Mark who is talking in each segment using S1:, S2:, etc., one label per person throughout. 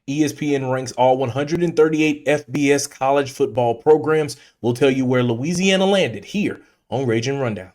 S1: ESPN ranks all 138 FBS college football programs. We'll tell you where Louisiana landed here on Ragin Rundown.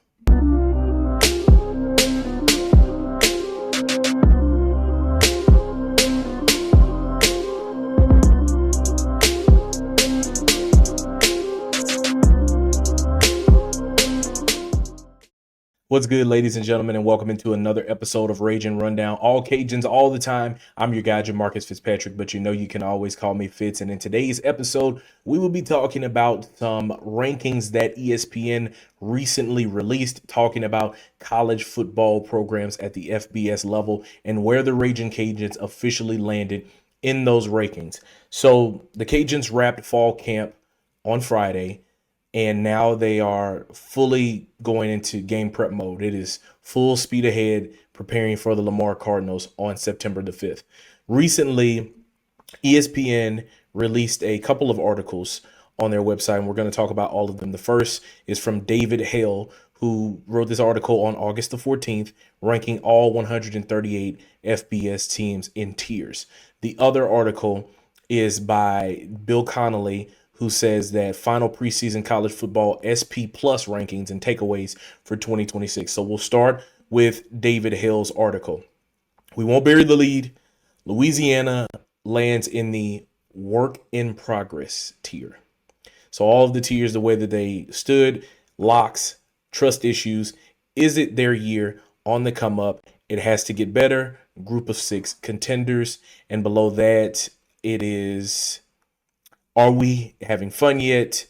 S1: What's good, ladies and gentlemen, and welcome into another episode of Ragin Rundown. All Cajuns, all the time. I'm your guy, Jamarcus Fitzpatrick, but you know you can always call me Fitz. And in today's episode, we will be talking about some rankings that ESPN recently released, talking about college football programs at the FBS level and where the Ragin Cajuns officially landed in those rankings. So the Cajuns wrapped fall camp on Friday, and now they are fully going into game prep mode. It is full speed ahead, preparing for the Lamar Cardinals on September the 5th. Recently, ESPN released a couple of articles on their website, and we're going to talk about all of them. The first is from David Hale, who wrote this article on August the 14th, ranking all 138 FBS teams in tiers. The other article is by Bill Connolly, who says that final preseason college football SP plus rankings and takeaways for 2026. So we'll start with David Hale's article. We won't bury the lead. Louisiana lands in the work in progress tier. So all of the tiers, the way that they stood, locks, trust issues, is it their year, on the come up? It has to get better. Group of 6 contenders. And below that, it is, are we having fun yet?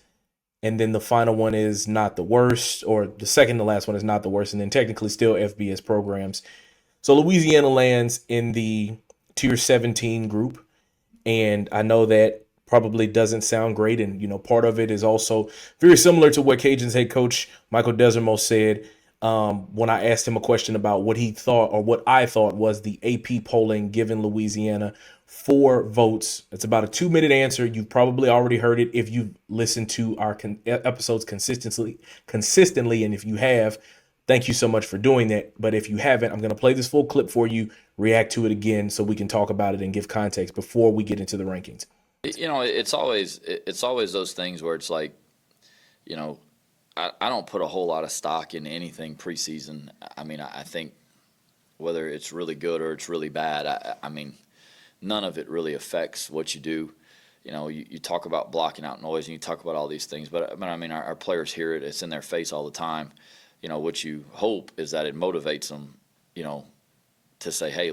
S1: And then the final one is not the worst, or the second to last one is not the worst, and then technically still FBS programs. So Louisiana lands in the tier 17 group, and I know that probably doesn't sound great, and part of it is also very similar to what Cajuns head coach Michael Desormeaux said when I asked him a question about what he thought, or what I thought was the AP polling giving Louisiana 4 votes. It's about a 2-minute answer. You've probably already heard it if you've listened to our episodes consistently. And if you have, thank you so much for doing that. But if you haven't, I'm going to play this full clip for you, react to it again so we can talk about it and give context before we get into the rankings.
S2: It's always those things where it's like, I don't put a whole lot of stock in anything preseason. I mean, I think whether it's really good or it's really bad, I mean, none of it really affects what you do. You talk about blocking out noise and you talk about all these things, but I mean, our players hear it. It's in their face all the time. What you hope is that it motivates them, to say, hey,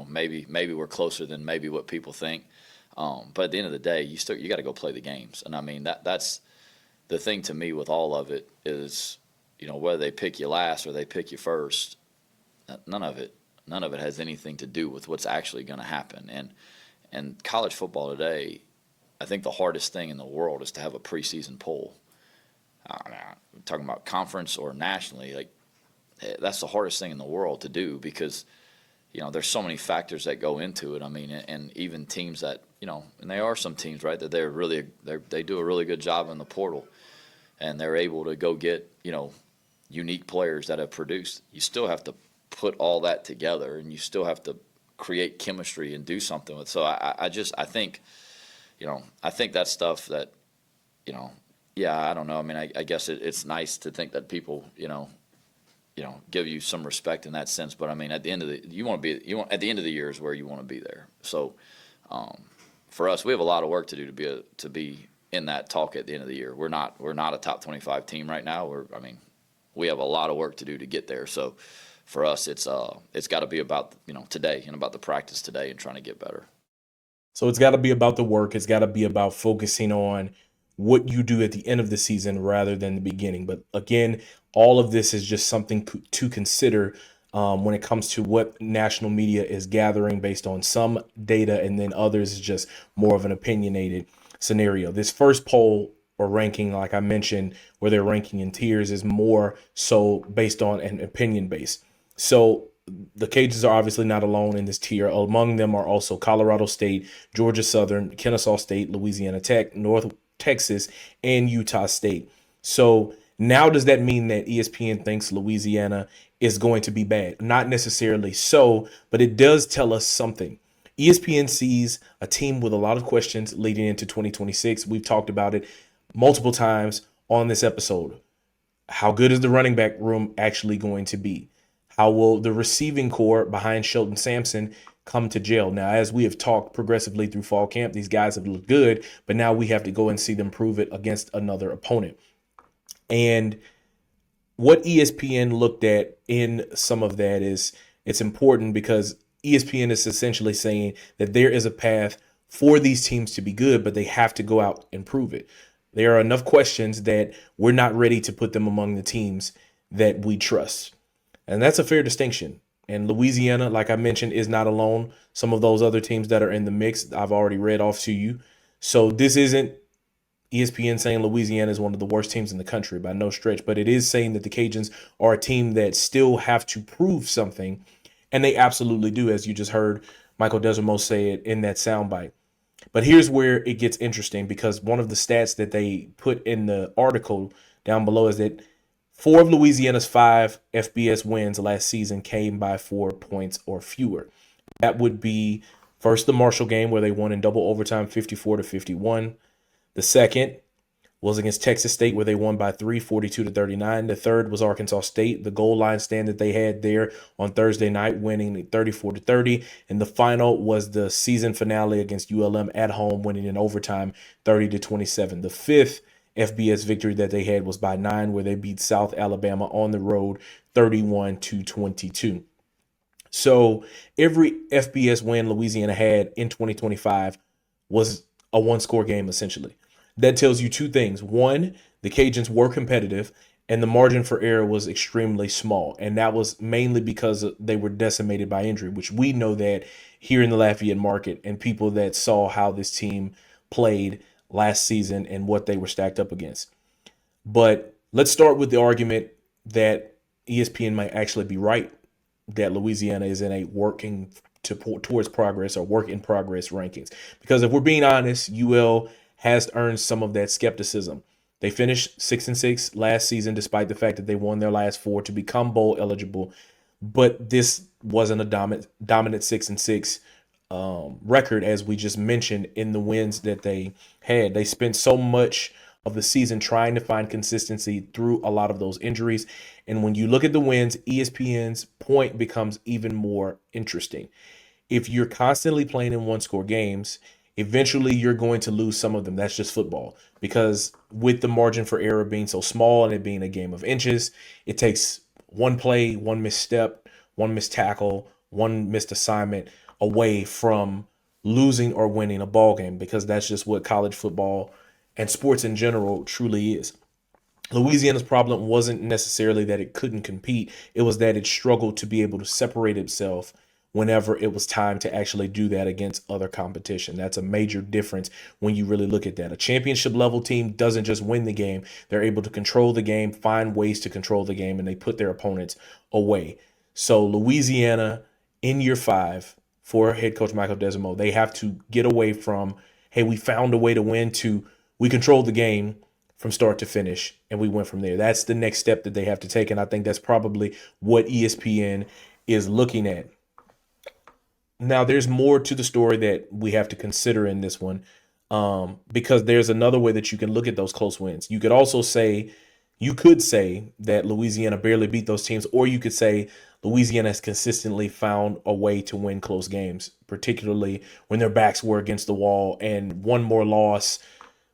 S2: maybe we're closer than maybe what people think. But at the end of the day, you got to go play the games. And I mean, that's the thing to me with all of it is, whether they pick you last or they pick you first, none of it has anything to do with what's actually going to happen. And college football today, I think the hardest thing in the world is to have a preseason poll. I'm talking about conference or nationally, that's the hardest thing in the world to do because, there's so many factors that go into it. I mean, and even teams that, and there are some teams, right, that they do a really good job in the portal, and they're able to go get, unique players that have produced. You still have to put all that together, and you still have to create chemistry and do something with. So I think, I think that stuff that, yeah, I don't know. I mean, I guess it's nice to think that people, give you some respect in that sense. But I mean, at the end of the, at the end of the year is where you want to be there. So for us, we have a lot of work to do to be in that talk at the end of the year. We're not a top 25 team right now. We have a lot of work to do to get there. So for us, it's got to be about today and about the practice today and trying to get better.
S1: So it's got to be about the work. It's got to be about focusing on what you do at the end of the season rather than the beginning. But again, all of this is just something to consider when it comes to what national media is gathering based on some data, and then others is just more of an opinionated scenario. This first poll or ranking, like I mentioned, where they're ranking in tiers, is more so based on an opinion base. So the Cajuns are obviously not alone in this tier. Among them are also Colorado State, Georgia Southern, Kennesaw State, Louisiana Tech, North Texas, and Utah State. So now does that mean that ESPN thinks Louisiana is going to be bad? Not necessarily so, but it does tell us something. ESPN sees a team with a lot of questions leading into 2026. We've talked about it multiple times on this episode. How good is the running back room actually going to be? How will the receiving core behind Shelton Sampson come to gel? Now, as we have talked progressively through fall camp, these guys have looked good, but now we have to go and see them prove it against another opponent. And what ESPN looked at in some of that is it's important because ESPN is essentially saying that there is a path for these teams to be good, but they have to go out and prove it. There are enough questions that we're not ready to put them among the teams that we trust. And that's a fair distinction. And Louisiana, like I mentioned, is not alone. Some of those other teams that are in the mix, I've already read off to you. So this isn't ESPN saying Louisiana is one of the worst teams in the country by no stretch, but it is saying that the Cajuns are a team that still have to prove something, and they absolutely do, as you just heard Michael Desormeaux say it in that soundbite. But here's where it gets interesting because one of the stats that they put in the article down below is that 4 of Louisiana's 5 FBS wins last season came by 4 points or fewer. That would be first the Marshall game where they won in double overtime 54-51. The second was against Texas State where they won by 3, 42-39. The third was Arkansas State, the goal line stand that they had there on Thursday night, winning 34-30. And the final was the season finale against ULM at home, winning in overtime 30-27. The fifth FBS victory that they had was by 9, where they beat South Alabama on the road 31-22. So every FBS win Louisiana had in 2025 was a one-score game, essentially. That tells you two things. One, the Cajuns were competitive, and the margin for error was extremely small. And that was mainly because they were decimated by injury, which we know that here in the Lafayette market and people that saw how this team played last season and what they were stacked up against. But let's start with the argument that ESPN might actually be right, that Louisiana is in a working towards progress or work in progress rankings. Because if we're being honest, UL has earned some of that skepticism. They finished 6-6 last season, despite the fact that they won their last 4 to become bowl eligible. But this wasn't a dominant 6-6 record, as we just mentioned in the wins that they had. They spent so much of the season trying to find consistency through a lot of those injuries. And when you look at the wins, ESPN's point becomes even more interesting. If you're constantly playing in one-score games, eventually you're going to lose some of them. That's just football. Because with the margin for error being so small and it being a game of inches, it takes one play, one misstep, one missed tackle, one missed assignment away from losing or winning a ball game, because that's just what college football and sports in general truly is. Louisiana's problem wasn't necessarily that it couldn't compete. It was that it struggled to be able to separate itself whenever it was time to actually do that against other competition. That's a major difference when you really look at that. A championship level team doesn't just win the game. They're able to control the game, find ways to control the game, and they put their opponents away. So Louisiana in year 5 for head coach Michael Desimo, they have to get away from, hey, we found a way to win, to we controlled the game from start to finish and we went from there. That's the next step that they have to take. And I think that's probably what ESPN is looking at. Now, there's more to the story that we have to consider in this one, because there's another way that you can look at those close wins. You could say that Louisiana barely beat those teams, or you could say Louisiana has consistently found a way to win close games, particularly when their backs were against the wall and one more loss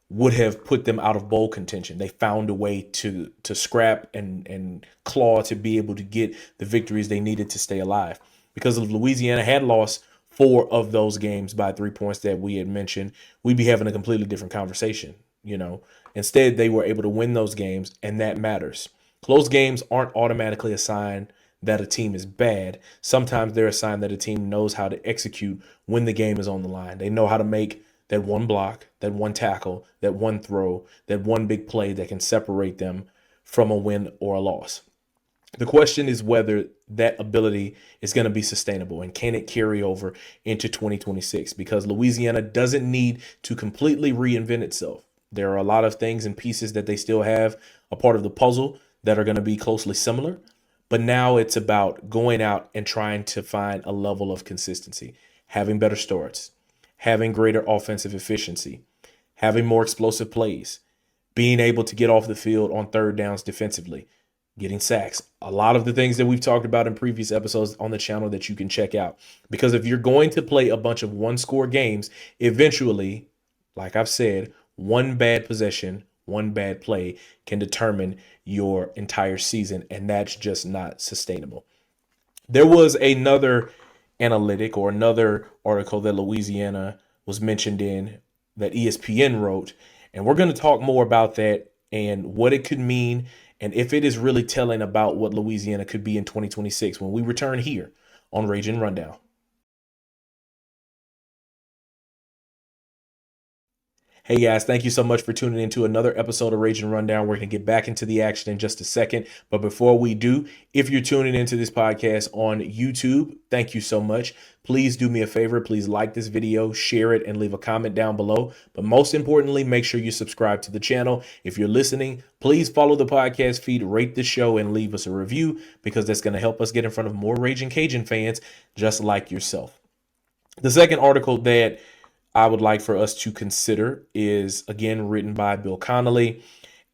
S1: would have put them out of bowl contention. They found a way to scrap and claw to be able to get the victories they needed to stay alive. Because if Louisiana had lost 4 of those games by 3 points that we had mentioned, we'd be having a completely different conversation. Instead, they were able to win those games, and that matters. Close games aren't automatically a sign that a team is bad. Sometimes they're a sign that a team knows how to execute when the game is on the line. They know how to make that one block, that one tackle, that one throw, that one big play that can separate them from a win or a loss. The question is whether that ability is going to be sustainable and can it carry over into 2026, because Louisiana doesn't need to completely reinvent itself. There are a lot of things and pieces that they still have a part of the puzzle that are going to be closely similar, but now it's about going out and trying to find a level of consistency. having better starts, having greater offensive efficiency, having more explosive plays, being able to get off the field on third downs defensively, getting sacks. A lot of the things that we've talked about in previous episodes on the channel that you can check out. Because if you're going to play a bunch of one-score games, eventually, like I've said, one bad possession, one bad play can determine your entire season, and that's just not sustainable. There was another analytic or another article that Louisiana was mentioned in that ESPN wrote, and we're going to talk more about that and what it could mean and if it is really telling about what Louisiana could be in 2026 when we return here on Ragin Rundown. Hey guys, thank you so much for tuning into another episode of Ragin Rundown. We're going to get back into the action in just a second. But before we do, if you're tuning into this podcast on YouTube, thank you so much. Please do me a favor. Please like this video, share it, and leave a comment down below. But most importantly, make sure you subscribe to the channel. If you're listening, please follow the podcast feed, rate the show, and leave us a review because that's going to help us get in front of more Ragin Cajun fans just like yourself. The second article that I would like for us to consider is, again, written by Bill Connolly,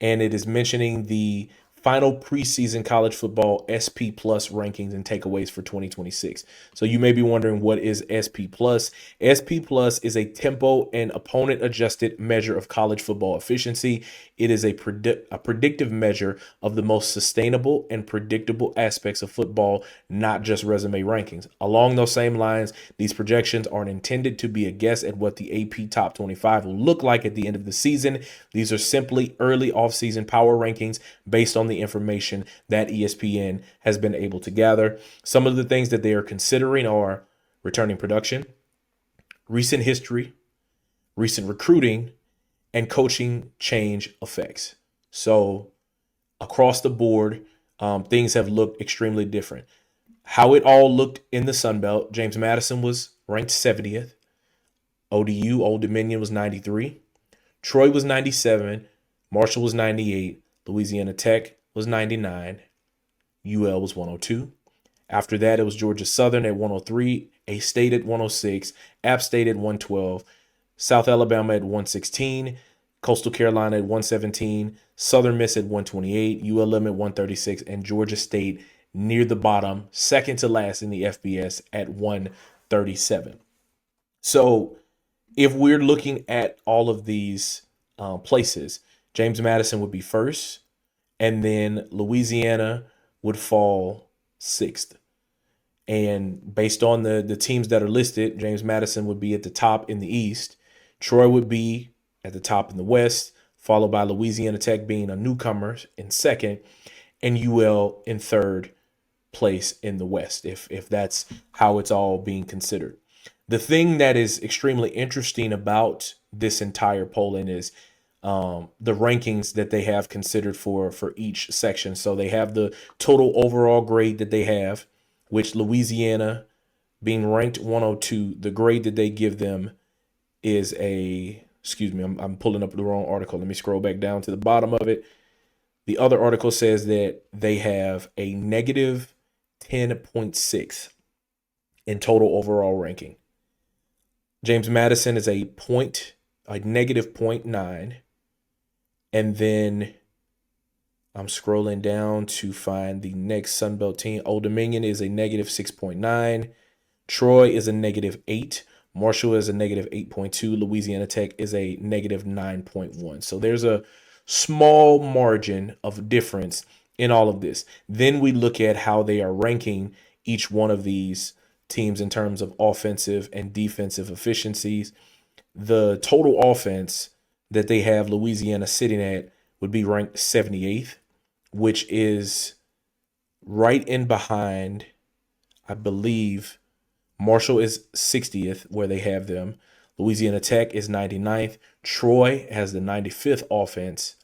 S1: and it is mentioning the final preseason college football SP Plus rankings and takeaways for 2026. So you may be wondering, what is SP Plus? SP Plus is a tempo and opponent adjusted measure of college football efficiency. It is a predictive measure of the most sustainable and predictable aspects of football, not just resume rankings. Along those same lines, these projections aren't intended to be a guess at what the AP Top 25 will look like at the end of the season. These are simply early offseason power rankings based on the information that ESPN has been able to gather. Some of the things that they are considering are returning production, recent history, recent recruiting, and coaching change effects. So across the board, things have looked extremely different. How it all looked in the Sun Belt: James Madison was ranked 70th. ODU, Old Dominion, was 93. Troy was 97. Marshall was 98. Louisiana Tech was 99. UL was 102. After that, it was Georgia Southern at 103, A-State at 106, App State at 112, South Alabama at 116, Coastal Carolina at 117, Southern Miss at 128, ULM at 136, and Georgia State near the bottom, second to last in the FBS at 137. So if we're looking at all of these places, James Madison would be first, and then Louisiana would fall sixth. And based on the teams that are listed, James Madison would be at the top in the East. Troy would be at the top in the West, followed by Louisiana Tech being a newcomer in second, and UL in third place in the West, if that's how it's all being considered. The thing that is extremely interesting about this entire polling is the rankings that they have considered for each section. So they have the total overall grade that they have, which Louisiana, being ranked 102, the grade that they give them is I'm pulling up the wrong article. Let me scroll back down to the bottom of it. The other article says that they have a negative 10.6 in total overall ranking. James Madison is a negative 0.9. And then I'm scrolling down to find the next Sunbelt team. Old Dominion is a negative 6.9. Troy is a negative 8. Marshall is a negative 8.2. Louisiana Tech is a negative 9.1. So there's a small margin of difference in all of this. Then we look at how they are ranking each one of these teams in terms of offensive and defensive efficiencies. The total offense that they have Louisiana sitting at would be ranked 78th, which is right in behind, I believe, Marshall is 60th, where they have them. Louisiana Tech is 99th. Troy has the 95th offense.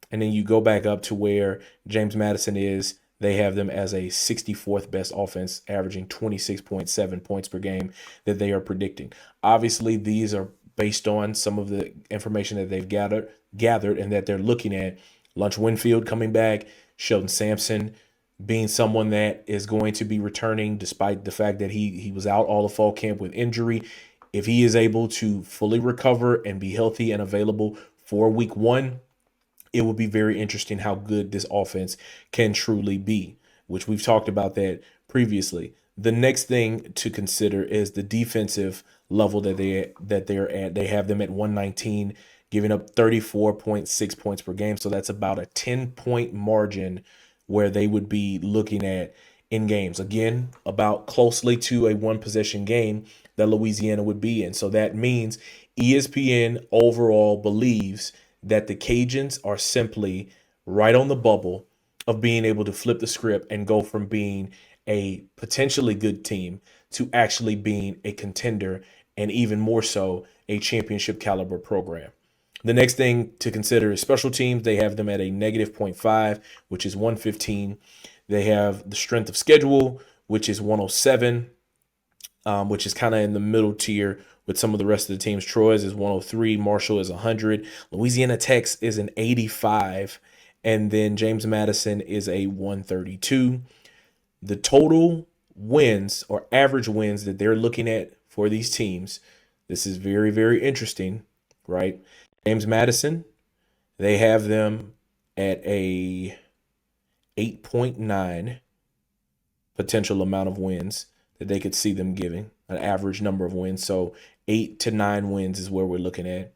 S1: And then you go back up to where James Madison is. They have them as a 64th best offense, averaging 26.7 points per game that they are predicting. Obviously, these are based on some of the information that they've gathered and that they're looking at. Lunch Winfield coming back, Sheldon Sampson, being someone that is going to be returning despite the fact that he was out all of fall camp with injury. If he is able to fully recover and be healthy and available for week 1, it will be very interesting how good this offense can truly be, which we've talked about that previously. The next thing to consider is the defensive level that they're at. They have them at 119, giving up 34.6 points per game. So that's about a 10-point margin where they would be looking at in games. Again, about closely to a one possession game that Louisiana would be in. So that means ESPN overall believes that the Cajuns are simply right on the bubble of being able to flip the script and go from being a potentially good team to actually being a contender, and even more so, a championship caliber program. The next thing to consider is special teams. They have them at a negative -0.5, which is 115. They have the strength of schedule, which is 107, which is kind of in the middle tier with some of the rest of the teams. Troy's is 103, Marshall is 100, Louisiana Tech's is an 85, and then James Madison is a 132. The total wins or average wins that they're looking at for these teams, this is very, very interesting, right? James Madison, they have them at a 8.9 potential amount of wins that they could see them giving, an average number of wins. So 8 to 9 wins is where we're looking at.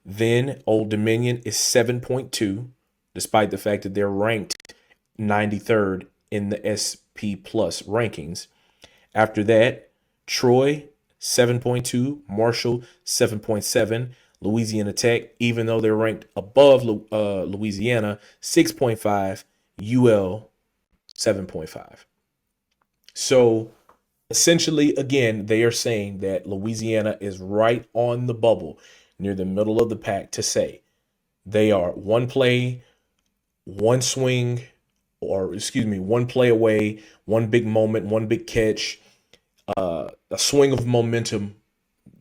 S1: Then Old Dominion is 7.2, despite the fact that they're ranked 93rd in the SP Plus rankings. After that, Troy, 7.2, Marshall, 7.7, Louisiana Tech, even though they're ranked above Louisiana, 6.5, UL, 7.5. So essentially, again, they are saying that Louisiana is right on the bubble, near the middle of the pack, to say they are one play, one swing, one play away, one big moment, one big catch, a swing of momentum.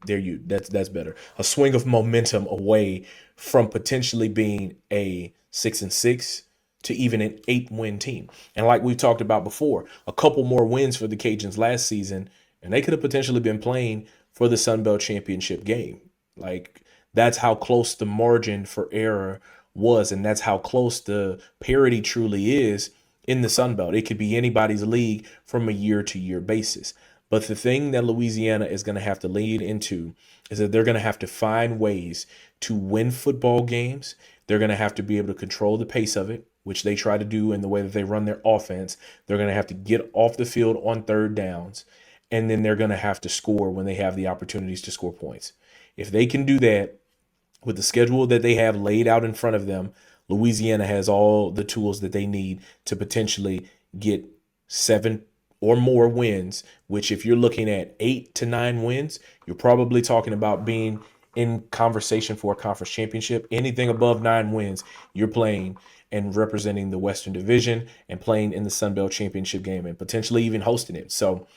S1: That's better. A swing of momentum away from potentially being a 6-6 to even an 8-win team. And like we've talked about before, a couple more wins for the Cajuns last season, and they could have potentially been playing for the Sun Belt Championship game. Like, that's how close the margin for error was, and that's how close the parity truly is in the Sun Belt. It could be anybody's league from a year-to-year basis. But the thing that Louisiana is going to have to lead into is that they're going to have to find ways to win football games. They're going to have to be able to control the pace of it, which they try to do in the way that they run their offense. They're going to have to get off the field on third downs, and then they're going to have to score when they have the opportunities to score points. If they can do that with the schedule that they have laid out in front of them, Louisiana has all the tools that they need to potentially get 7 or more wins, which if you're looking at 8 to 9 wins, you're probably talking about being in conversation for a conference championship. Anything above 9 wins, you're playing and representing the Western Division and playing in the Sun Belt Championship game and potentially even hosting it. So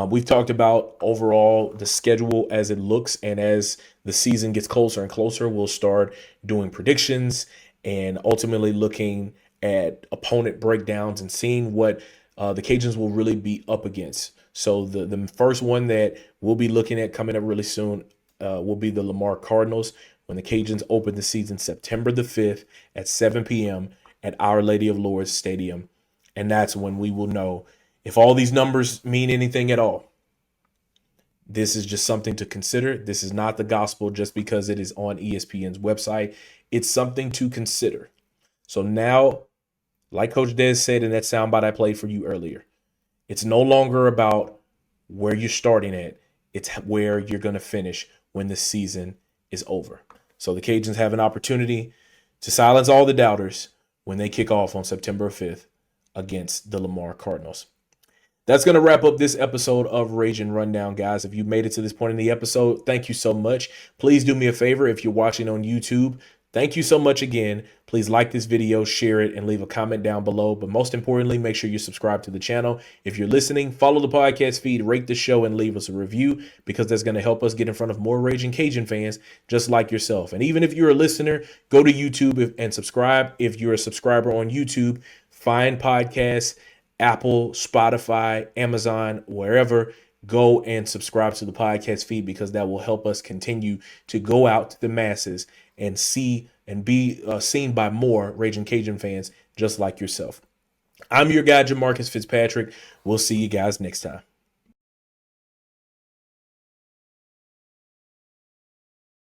S1: we've talked about overall the schedule as it looks, and as the season gets closer and closer, we'll start doing predictions and ultimately looking at opponent breakdowns and seeing what the Cajuns will really be up against. So the first one that we'll be looking at coming up really soon will be the Lamar Cardinals, when the Cajuns open the season September the 5th at 7 p.m. at Our Lady of Lourdes Stadium. And that's when we will know if all these numbers mean anything at all. This is just something to consider. This is not the gospel just because it is on ESPN's website. It's something to consider. So now, like Coach Des said in that soundbite I played for you earlier, it's no longer about where you're starting at. It's where you're going to finish when the season is over. So the Cajuns have an opportunity to silence all the doubters when they kick off on September 5th against the Lamar Cardinals. That's going to wrap up this episode of Ragin Rundown, guys. If you made it to this point in the episode, thank you so much. Please do me a favor if you're watching on YouTube. Thank you so much again. Please like this video, share it, and leave a comment down below. But most importantly, make sure you subscribe to the channel. If you're listening, follow the podcast feed, rate the show, and leave us a review, because that's going to help us get in front of more Ragin' Cajun fans just like yourself. And even if you're a listener, go to YouTube and subscribe. If you're a subscriber on YouTube, find podcasts Apple, Spotify, Amazon, wherever, go and subscribe to the podcast feed, because that will help us continue to go out to the masses and see and be seen by more Ragin' Cajun fans just like yourself. I'm your guy, Jamarcus Fitzpatrick. We'll see you guys next time.